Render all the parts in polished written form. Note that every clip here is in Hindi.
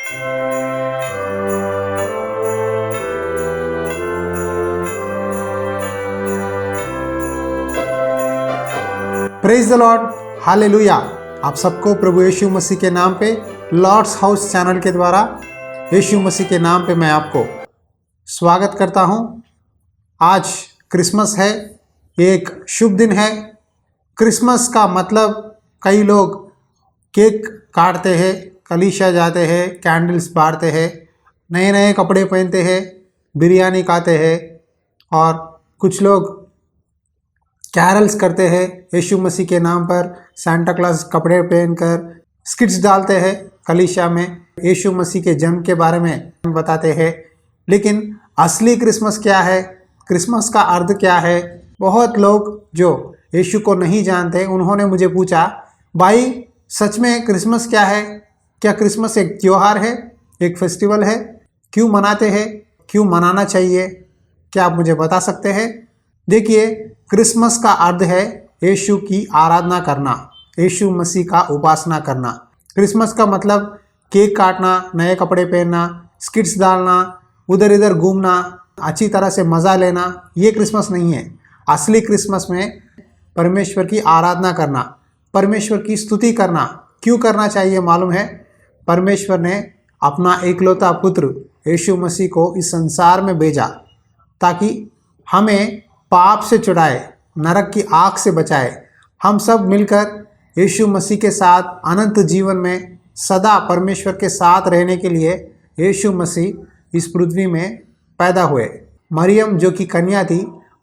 Praise the Lord, hallelujah. आप सबको प्रभु यीशु मसीह के नाम पे लॉर्ड्स हाउस चैनल के द्वारा यीशु मसीह के नाम पे मैं आपको स्वागत करता हूं। आज क्रिसमस है, एक शुभ दिन है। क्रिसमस का मतलब कई लोग केक काटते हैं, कलीसिया जाते हैं, कैंडल्स बारते हैं, नए नए कपड़े पहनते हैं, बिरयानी खाते हैं और कुछ लोग कैरल्स करते हैं यीशु मसीह के नाम पर। सांता क्लॉज कपड़े पहनकर स्किट्स डालते हैं कलीसिया में, यीशु मसीह के जन्म के बारे में बताते हैं। लेकिन असली क्रिसमस क्या है, क्रिसमस का अर्थ क्या है? बहुत लोग जो यीशु को नहीं जानते उन्होंने मुझे पूछा, भाई सच में क्रिसमस क्या है? क्या क्रिसमस एक त्योहार है, एक फेस्टिवल है? क्यों मनाते हैं, क्यों मनाना चाहिए? क्या आप मुझे बता सकते हैं? देखिए, क्रिसमस का अर्थ है यीशु की आराधना करना, यीशु मसीह का उपासना करना। क्रिसमस का मतलब केक काटना, नए कपड़े पहनना, स्किट्स डालना, उधर इधर घूमना, अच्छी तरह से मज़ा लेना, ये क्रिसमस नहीं है। असली क्रिसमस में परमेश्वर की आराधना करना, परमेश्वर की स्तुति करना। क्यों करना चाहिए मालूम है? परमेश्वर ने अपना एकलौता पुत्र यीशु मसीह को इस संसार में भेजा ताकि हमें पाप से छुड़ाए, नरक की आग से बचाए। हम सब मिलकर यीशु मसीह के साथ अनंत जीवन में सदा परमेश्वर के साथ रहने के लिए यीशु मसीह इस पृथ्वी में पैदा हुए। मरियम जो कि कन्या थी,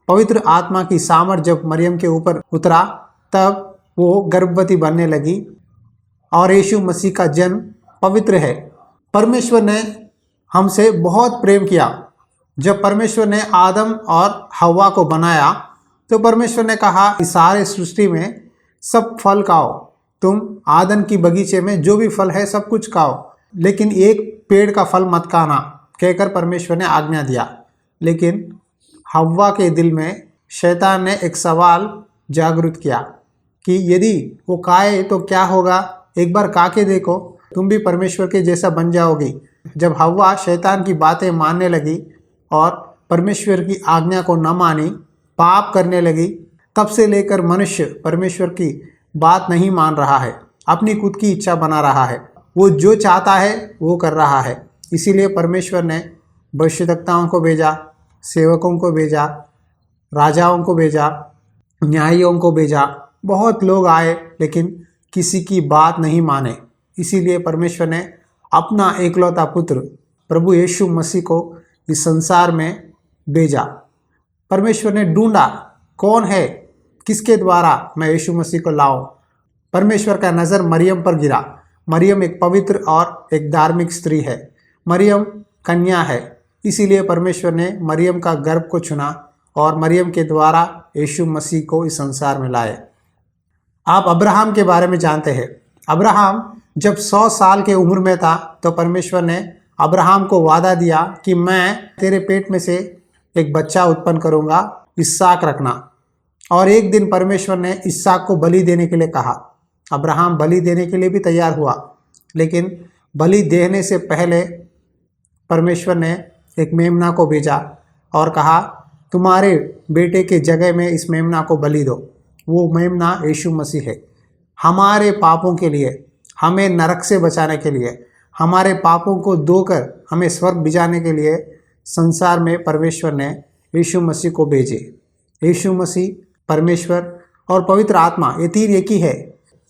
पवित्र आत्मा की सामर्थ जब मरियम के ऊपर उतरा तब वो गर्भवती बनने लगी और यीशु मसीह का जन्म पवित्र है। परमेश्वर ने हमसे बहुत प्रेम किया। जब परमेश्वर ने आदम और हव्वा को बनाया तो परमेश्वर ने कहा, इस सारे सृष्टि में सब फल खाओ, तुम आदन की बगीचे में जो भी फल है सब कुछ खाओ, लेकिन एक पेड़ का फल मत खाना कहकर परमेश्वर ने आज्ञा दिया। लेकिन हव्वा के दिल में शैतान ने एक सवाल जागृत किया कि यदि वो खाए तो क्या होगा, एक बार खा के देखो, तुम भी परमेश्वर के जैसा बन जाओगी। जब हव्वा शैतान की बातें मानने लगी और परमेश्वर की आज्ञा को न मानी, पाप करने लगी, तब से लेकर मनुष्य परमेश्वर की बात नहीं मान रहा है, अपनी खुद की इच्छा बना रहा है, वो जो चाहता है वो कर रहा है। इसीलिए परमेश्वर ने भविष्यद्वक्ताओं को भेजा, सेवकों को भेजा, राजाओं को भेजा, न्यायियों को भेजा। बहुत लोग आए लेकिन किसी की बात नहीं माने। इसीलिए परमेश्वर ने अपना एकलौता पुत्र प्रभु यीशु मसीह को इस संसार में भेजा। परमेश्वर ने ढूंढा, कौन है, किसके द्वारा मैं यीशु मसीह को लाऊं। परमेश्वर का नज़र मरियम पर गिरा। मरियम एक पवित्र और एक धार्मिक स्त्री है, मरियम कन्या है। इसीलिए परमेश्वर ने मरियम का गर्भ को चुना और मरियम के द्वारा यीशु मसीह को इस संसार में लाए। आप अब्राहम के बारे में जानते हैं। अब्राहम जब 100 साल के उम्र में था तो परमेश्वर ने अब्राहम को वादा दिया कि मैं तेरे पेट में से एक बच्चा उत्पन्न करूंगा, इसहाक रखना। और एक दिन परमेश्वर ने इसहाक को बलि देने के लिए कहा। अब्राहम बलि देने के लिए भी तैयार हुआ, लेकिन बलि देने से पहले परमेश्वर ने एक मेमना को भेजा और कहा, तुम्हारे बेटे के जगह में इस मेमना को बलि दो। वो मेमना यीशु मसीह है। हमारे पापों के लिए, हमें नरक से बचाने के लिए, हमारे पापों को धोकर हमें स्वर्ग भिजाने के लिए संसार में परमेश्वर ने यीशु मसीह को भेजे। यीशु मसीह, परमेश्वर और पवित्र आत्मा, ये तीन एक ही है,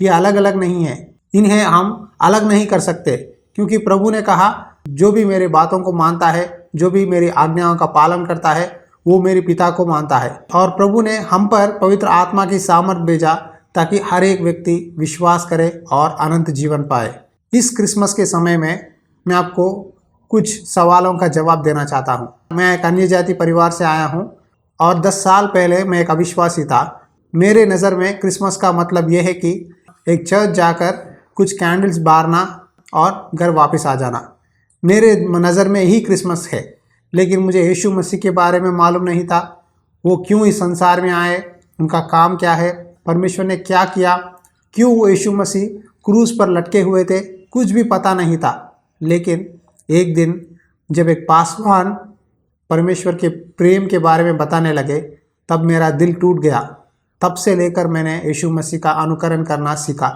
ये अलग अलग नहीं है। इन्हें हम अलग नहीं कर सकते, क्योंकि प्रभु ने कहा, जो भी मेरे बातों को मानता है, जो भी मेरी आज्ञाओं का पालन करता है, वो मेरे पिता को मानता है। और प्रभु ने हम पर पवित्र आत्मा की सामर्थ भेजा ताकि हर एक व्यक्ति विश्वास करे और अनंत जीवन पाए। इस क्रिसमस के समय में मैं आपको कुछ सवालों का जवाब देना चाहता हूँ। मैं एक अन्य जाति परिवार से आया हूँ और 10 साल पहले मैं एक अविश्वासी था। मेरे नज़र में क्रिसमस का मतलब यह है कि एक चर्च जाकर कुछ कैंडल्स बारना और घर वापस आ जाना। मेरे नज़र में ही क्रिसमस है। लेकिन मुझे यीशु मसीह के बारे में मालूम नहीं था, वो क्यों इस संसार में आए, उनका काम क्या है, परमेश्वर ने क्या किया, क्यों वो यीशु मसीह क्रूस पर लटके हुए थे, कुछ भी पता नहीं था। लेकिन एक दिन जब एक पासवान परमेश्वर के प्रेम के बारे में बताने लगे, तब मेरा दिल टूट गया। तब से लेकर मैंने यीशु मसीह का अनुकरण करना सीखा।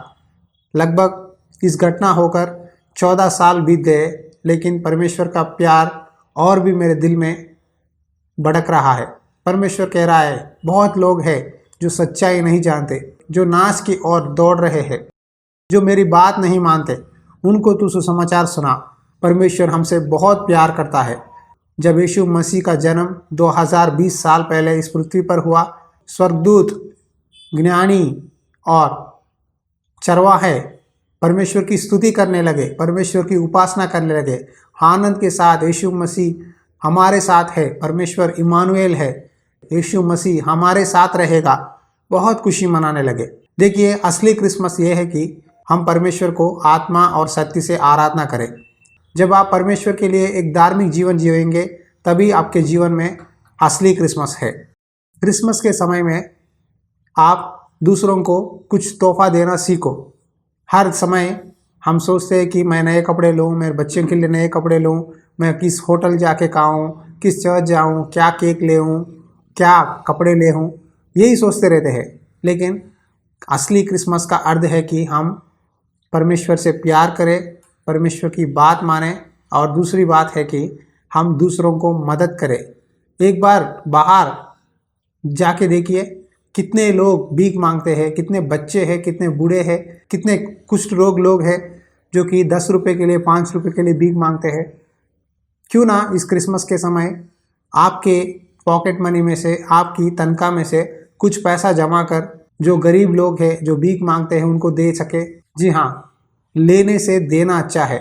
लगभग इस घटना होकर 14 साल बीत गए, लेकिन परमेश्वर का प्यार और भी मेरे दिल में भड़क रहा है। परमेश्वर कह रहा है, बहुत लोग हैं जो सच्चाई नहीं जानते, जो नाश की ओर दौड़ रहे हैं, जो मेरी बात नहीं मानते, उनको तू सुसमाचार सुना। परमेश्वर हमसे बहुत प्यार करता है। जब यीशु मसीह का जन्म 2020 साल पहले इस पृथ्वी पर हुआ, स्वर्गदूत, ज्ञानी और चरवाहे परमेश्वर की स्तुति करने लगे, परमेश्वर की उपासना करने लगे। आनंद के साथ यीशु मसीह हमारे साथ है, परमेश्वर इमानुएल है, यीशु मसीह हमारे साथ रहेगा। बहुत खुशी मनाने लगे। देखिए, असली क्रिसमस ये है कि हम परमेश्वर को आत्मा और सत्य से आराधना करें। जब आप परमेश्वर के लिए एक धार्मिक जीवन जिएंगे, तभी आपके जीवन में असली क्रिसमस है। क्रिसमस के समय में आप दूसरों को कुछ तोहफा देना सीखो। हर समय हम सोचते हैं कि मैं नए कपड़े लूँ, मेरे बच्चों के लिए नए कपड़े लूँ, मैं किस होटल जाके खाऊँ, किस चर्च जाऊँ, क्या केक ले आऊँ, क्या कपड़े ले आऊँ, यही सोचते रहते हैं। लेकिन असली क्रिसमस का अर्थ है कि हम परमेश्वर से प्यार करें, परमेश्वर की बात माने, और दूसरी बात है कि हम दूसरों को मदद करें। एक बार बाहर जाके देखिए, कितने लोग भीख मांगते हैं, कितने बच्चे हैं, कितने बूढ़े हैं, कितने कुष्ठ रोग लोग हैं जो कि 10 रुपये के लिए, 5 रुपये के लिए भीख मांगते हैं। क्यों ना इस क्रिसमस के समय आपके पॉकेट मनी में से, आपकी तनख्वाह में से कुछ पैसा जमा कर जो गरीब लोग हैं, जो भीख मांगते हैं, उनको दे सके। जी हाँ, लेने से देना अच्छा है,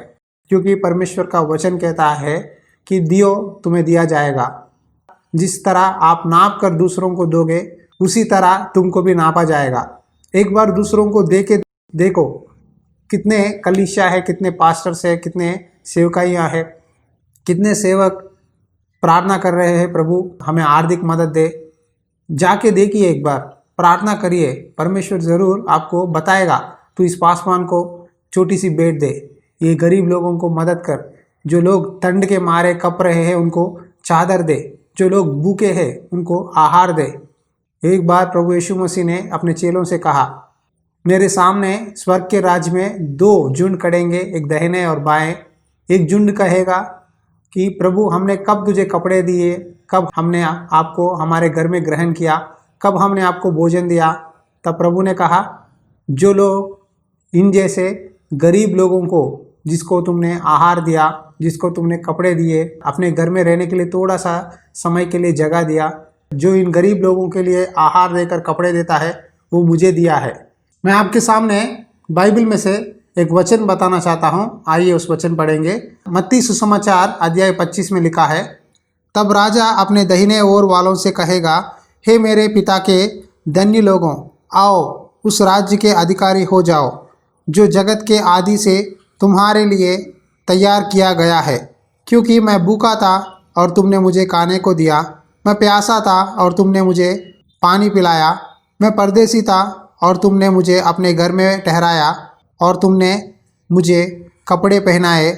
क्योंकि परमेश्वर का वचन कहता है कि दियो तुम्हें दिया जाएगा। जिस तरह आप नाप कर दूसरों को दोगे, उसी तरह तुमको भी नापा जाएगा। एक बार दूसरों को दे के देखो, कितने कलीसिया है, कितने पास्टर्स है, कितने सेवकाइयाँ हैं, कितने सेवक प्रार्थना कर रहे हैं, प्रभु हमें आर्थिक मदद दे। जाके देखिए, एक बार प्रार्थना करिए, परमेश्वर ज़रूर आपको बताएगा। तो इस पासवान को छोटी सी भेंट दे, ये गरीब लोगों को मदद कर, जो लोग ठंड के मारे कँप रहे हैं उनको चादर दे, जो लोग भूखे हैं उनको आहार दे। एक बार प्रभु यीशु मसीह ने अपने चेलों से कहा, मेरे सामने स्वर्ग के राज्य में 2 झुंड खड़ेंगे, एक दाहिने और बाएं। एक झुंड कहेगा कि प्रभु हमने कब तुझे कपड़े दिए, कब हमने आपको हमारे घर में ग्रहण किया, कब हमने आपको भोजन दिया। तब प्रभु ने कहा, जो लोग इन जैसे गरीब लोगों को, जिसको तुमने आहार दिया, जिसको तुमने कपड़े दिए, अपने घर में रहने के लिए थोड़ा सा समय के लिए जगह दिया, जो इन गरीब लोगों के लिए आहार देकर कपड़े देता है, वो मुझे दिया है। मैं आपके सामने बाइबल में से एक वचन बताना चाहता हूँ। आइए उस वचन पढ़ेंगे। मत्ती सुसमाचार अध्याय 25 में लिखा है, तब राजा अपने दाहिने ओर वालों से कहेगा, हे मेरे पिता के धन्य लोगों, आओ उस राज्य के अधिकारी हो जाओ जो जगत के आदि से तुम्हारे लिए तैयार किया गया है। क्योंकि मैं भूखा था और तुमने मुझे खाने को दिया, मैं प्यासा था और तुमने मुझे पानी पिलाया, मैं परदेसी था और तुमने मुझे अपने घर में ठहराया और तुमने मुझे कपड़े पहनाए,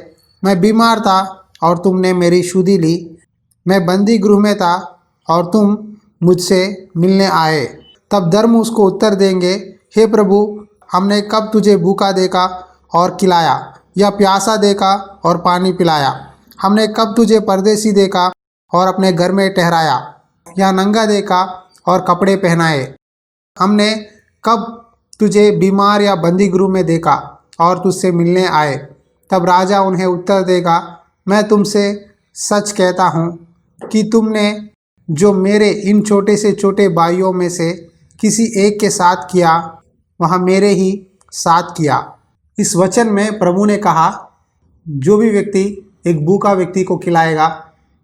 मैं बीमार था और तुमने मेरी सुधि ली, मैं बंदी गृह में था और तुम मुझसे मिलने आए। तब धर्म उसको उत्तर देंगे, हे प्रभु, हमने कब तुझे भूखा देखा और खिलाया, या प्यासा देखा और पानी पिलाया? हमने कब तुझे परदेसी देखा और अपने घर में ठहराया, या नंगा देखा और कपड़े पहनाए? हमने कब तुझे बीमार या बंदी गृह में देखा और तुझसे मिलने आए? तब राजा उन्हें उत्तर देगा, मैं तुमसे सच कहता हूँ कि तुमने जो मेरे इन छोटे से छोटे भाइयों में से किसी एक के साथ किया, वह मेरे ही साथ किया। इस वचन में प्रभु ने कहा, जो भी व्यक्ति एक भूखा व्यक्ति को खिलाएगा,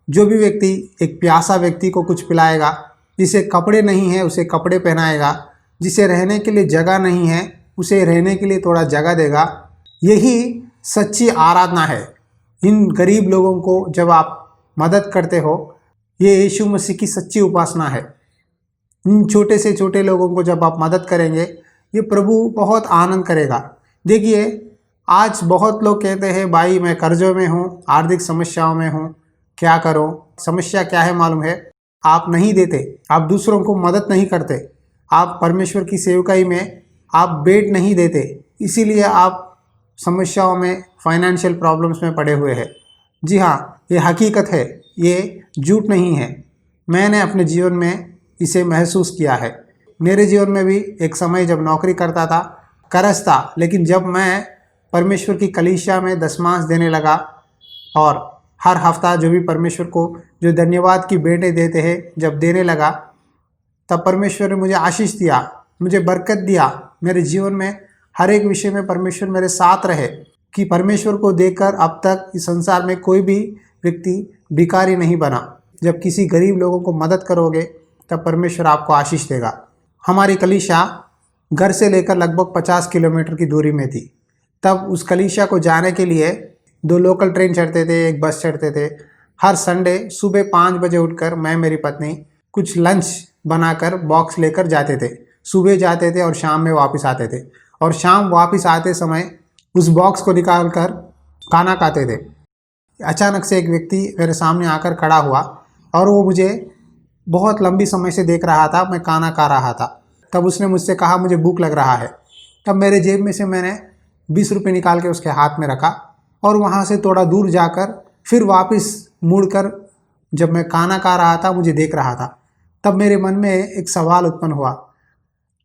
जो भी व्यक्ति एक प्यासा व्यक्ति को कुछ पिलाएगा, जिसे कपड़े नहीं है उसे कपड़े पहनाएगा, जिसे रहने के लिए जगह नहीं है उसे रहने के लिए थोड़ा जगह देगा, यही सच्ची आराधना है। इन गरीब लोगों को जब आप मदद करते हो, ये यीशु मसीह की सच्ची उपासना है। इन छोटे से छोटे लोगों को जब आप मदद करेंगे, ये प्रभु बहुत आनंद करेगा। देखिए, आज बहुत लोग कहते हैं भाई मैं कर्जों में हूँ, आर्थिक समस्याओं में हूँ, क्या करूँ। समस्या क्या है मालूम है? आप नहीं देते, आप दूसरों को मदद नहीं करते, आप परमेश्वर की सेवकाई में आप बेट नहीं देते, इसीलिए आप समस्याओं में, फाइनेंशियल प्रॉब्लम्स में पड़े हुए हैं। जी हाँ, ये हकीकत है, ये झूठ नहीं है। मैंने अपने जीवन में इसे महसूस किया है। मेरे जीवन में भी एक समय जब नौकरी करता था, कर्ज था, लेकिन जब मैं परमेश्वर की कलीसिया में दशमांश देने लगा और हर हफ्ता जो भी परमेश्वर को जो धन्यवाद की भेंटें देते हैं जब देने लगा, तब परमेश्वर ने मुझे आशीष दिया, मुझे बरकत दिया। मेरे जीवन में हर एक विषय में परमेश्वर मेरे साथ रहे कि परमेश्वर को देखकर अब तक इस संसार में कोई भी व्यक्ति भिखारी नहीं बना। जब किसी गरीब लोगों को मदद करोगे तब परमेश्वर आपको आशीष देगा। हमारी कलीसिया घर से लेकर लगभग 50 किलोमीटर की दूरी में थी। तब उस कलीसिया को जाने के लिए 2 लोकल ट्रेन चढ़ते थे, 1 बस चढ़ते थे। हर संडे सुबह 5 बजे उठकर मैं, मेरी पत्नी कुछ लंच बनाकर बॉक्स लेकर जाते थे। सुबह जाते थे और शाम में वापस आते थे, और शाम वापस आते समय उस बॉक्स को निकाल कर खाना खाते थे। अचानक से एक व्यक्ति मेरे सामने आकर खड़ा हुआ और वो मुझे बहुत लंबी समय से देख रहा था। मैं खाना खा रहा था। तब उसने मुझसे कहा मुझे भूख लग रहा है। तब मेरे जेब में से मैंने 20 रुपये निकाल के उसके हाथ में रखा और वहाँ से थोड़ा दूर जाकर फिर वापस मुड़कर जब मैं खाना खा रहा था मुझे देख रहा था। तब मेरे मन में एक सवाल उत्पन्न हुआ,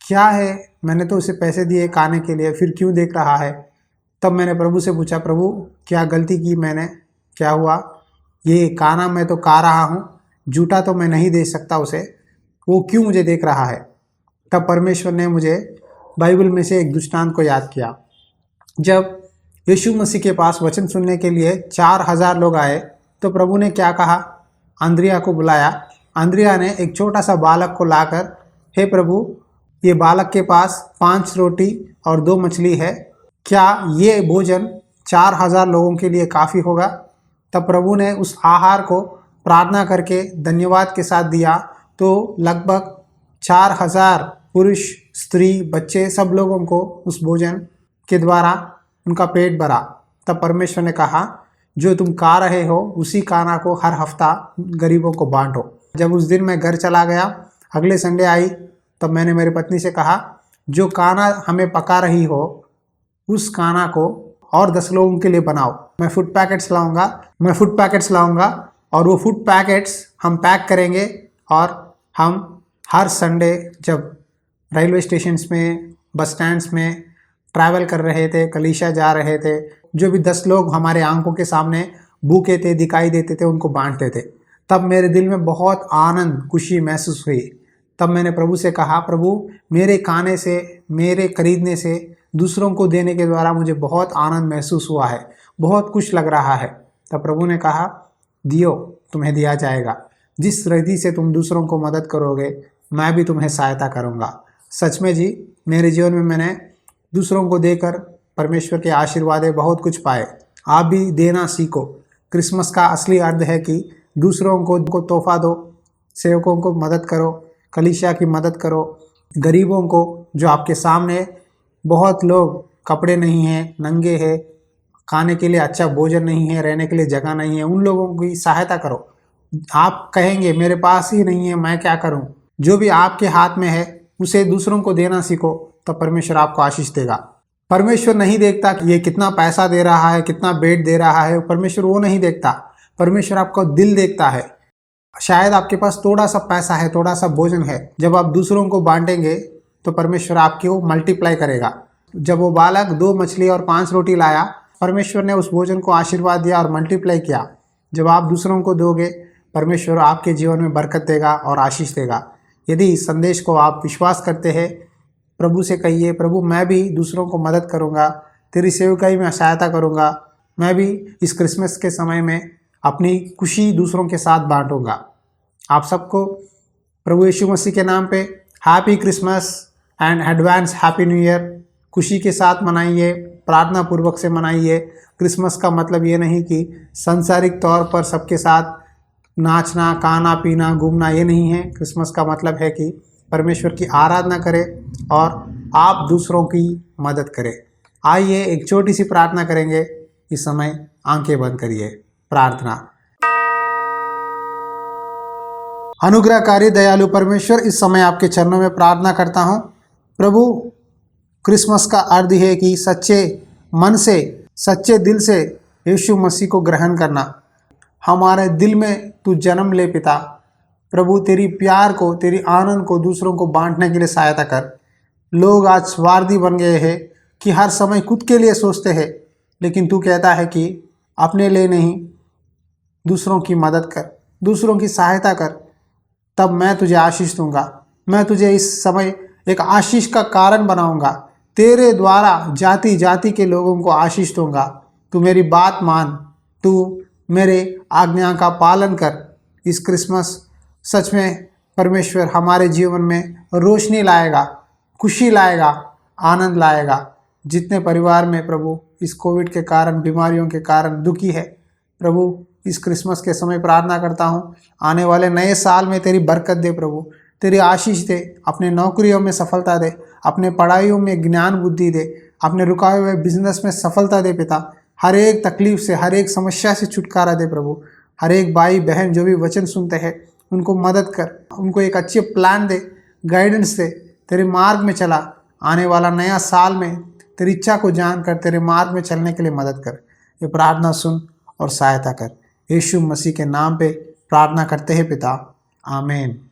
क्या है, मैंने तो उसे पैसे दिए खाने के लिए, फिर क्यों देख रहा है। तब मैंने प्रभु से पूछा, प्रभु क्या गलती की मैंने, क्या हुआ, ये खाना मैं तो खा रहा हूँ, झूठा तो मैं नहीं दे सकता उसे, वो क्यों मुझे देख रहा है। तब परमेश्वर ने मुझे बाइबल में से एक दृष्टांत को याद किया। जब यीशु मसीह के पास वचन सुनने के लिए 4000 लोग आए तो प्रभु ने क्या कहा, अंद्रिया को बुलाया। अंद्रिया ने एक छोटा सा बालक को लाकर, हे प्रभु ये बालक के पास 5 रोटी और 2 मछली है, क्या ये भोजन 4000 लोगों के लिए काफ़ी होगा। तब प्रभु ने उस आहार को प्रार्थना करके धन्यवाद के साथ दिया तो लगभग 4000 पुरुष, स्त्री, बच्चे सब लोगों को उस भोजन के द्वारा उनका पेट भरा। तब परमेश्वर ने कहा, जो तुम खा रहे हो उसी खाना को हर हफ्ता गरीबों को बांटो। जब उस दिन मैं घर चला गया, अगले संडे आई, तब मैंने मेरी पत्नी से कहा, जो खाना हमें पका रही हो उस खाना को और 10 लोगों के लिए बनाओ। मैं फूड पैकेट्स लाऊंगा और वो फूड पैकेट्स हम पैक करेंगे और हम हर संडे जब रेलवे स्टेशंस में, बस स्टैंड्स में ट्रैवल कर रहे थे, कलीसिया जा रहे थे, जो भी 10 लोग हमारे आंखों के सामने भूखे थे, दिखाई देते थे, उनको बांटते थे। तब मेरे दिल में बहुत आनंद, खुशी महसूस हुई। तब मैंने प्रभु से कहा, प्रभु मेरे खाने से, मेरे खरीदने से, दूसरों को देने के द्वारा मुझे बहुत आनंद महसूस हुआ है, बहुत खुश लग रहा है। तब प्रभु ने कहा, दियो तुम्हें दिया जाएगा, जिस रीति से तुम दूसरों को मदद करोगे मैं भी तुम्हें सहायता करूँगा। सच में जी, मेरे जीवन में मैंने दूसरों को देकर परमेश्वर के आशीर्वाद बहुत कुछ पाए। आप भी देना सीखो। क्रिसमस का असली अर्थ है कि दूसरों को तोहफा दो, सेवकों को मदद करो, कलीसिया की मदद करो, गरीबों को, जो आपके सामने बहुत लोग कपड़े नहीं हैं, नंगे हैं, खाने के लिए अच्छा भोजन नहीं है, रहने के लिए जगह नहीं है, उन लोगों की सहायता करो। आप कहेंगे मेरे पास ही नहीं है, मैं क्या करूं। जो भी आपके हाथ में है उसे दूसरों को देना सीखो, तो परमेश्वर आपको आशीष देगा। परमेश्वर नहीं देखता कि ये कितना पैसा दे रहा है, कितना बेट दे रहा है, परमेश्वर वो नहीं देखता। परमेश्वर आपका दिल देखता है। शायद आपके पास थोड़ा सा पैसा है, थोड़ा सा भोजन है, जब आप दूसरों को बांटेंगे तो परमेश्वर आपको मल्टीप्लाई करेगा। जब वो बालक 2 मछली और 5 रोटी लाया, परमेश्वर ने उस भोजन को आशीर्वाद दिया और मल्टीप्लाई किया। जब आप दूसरों को दोगे, परमेश्वर आपके जीवन में बरकत देगा और आशीष देगा। यदि इस संदेश को आप विश्वास करते हैं, प्रभु से कहिए, प्रभु मैं भी दूसरों को मदद करूंगा, तेरी सेवकाई में सहायता करूंगा, मैं भी इस क्रिसमस के समय में अपनी खुशी दूसरों के साथ बांटूंगा। आप सबको प्रभु यीशु मसीह के नाम पे happy Christmas and advance happy new year. खुशी के साथ मनाइए, प्रार्थना पूर्वक से मनाइए। क्रिसमस का मतलब ये नहीं कि सांसारिक तौर पर सबके साथ नाचना, खाना पीना, घूमना, ये नहीं है। क्रिसमस का मतलब है कि परमेश्वर की आराधना करें और आप दूसरों की मदद करें। आइए एक छोटी सी प्रार्थना करेंगे। इस समय आंखें बंद करिए। प्रार्थना। अनुग्रहकारी दयालु परमेश्वर, इस समय आपके चरणों में प्रार्थना करता हूँ प्रभु। क्रिसमस का अर्थ है कि सच्चे मन से, सच्चे दिल से यीशु मसीह को ग्रहण करना। हमारे दिल में तू जन्म ले पिता। प्रभु तेरी प्यार को, तेरी आनंद को दूसरों को बांटने के लिए सहायता कर। लोग आज स्वार्थी बन गए हैं कि हर समय खुद के लिए सोचते हैं, लेकिन तू कहता है कि अपने लिए नहीं, दूसरों की मदद कर, दूसरों की सहायता कर, तब मैं तुझे आशीष दूंगा। मैं तुझे इस समय एक आशीष का कारण बनाऊंगा। तेरे द्वारा जाति जाति के लोगों को आशीष दूंगा। तू मेरी बात मान, तू मेरे आज्ञा का पालन कर। इस क्रिसमस सच में परमेश्वर हमारे जीवन में रोशनी लाएगा, खुशी लाएगा, आनंद लाएगा। जितने परिवार में प्रभु इस कोविड के कारण, बीमारियों के कारण दुखी है, प्रभु इस क्रिसमस के समय प्रार्थना करता हूँ, आने वाले नए साल में तेरी बरकत दे प्रभु, तेरी आशीष दे। अपने नौकरियों में सफलता दे, अपने पढ़ाइयों में ज्ञान बुद्धि दे, अपने रुकाए हुए बिजनेस में सफलता दे पिता। हर एक तकलीफ से, हर एक समस्या से छुटकारा दे प्रभु। हर एक भाई बहन जो भी वचन सुनते हैं उनको मदद कर, उनको एक अच्छे प्लान दे, गाइडेंस दे, तेरे मार्ग में चला। आने वाला नया साल में तेरी इच्छा को जानकर तेरे मार्ग में चलने के लिए मदद कर। ये प्रार्थना सुन और सहायता कर। यीशु मसीह के नाम पे प्रार्थना करते हैं पिता, आमीन।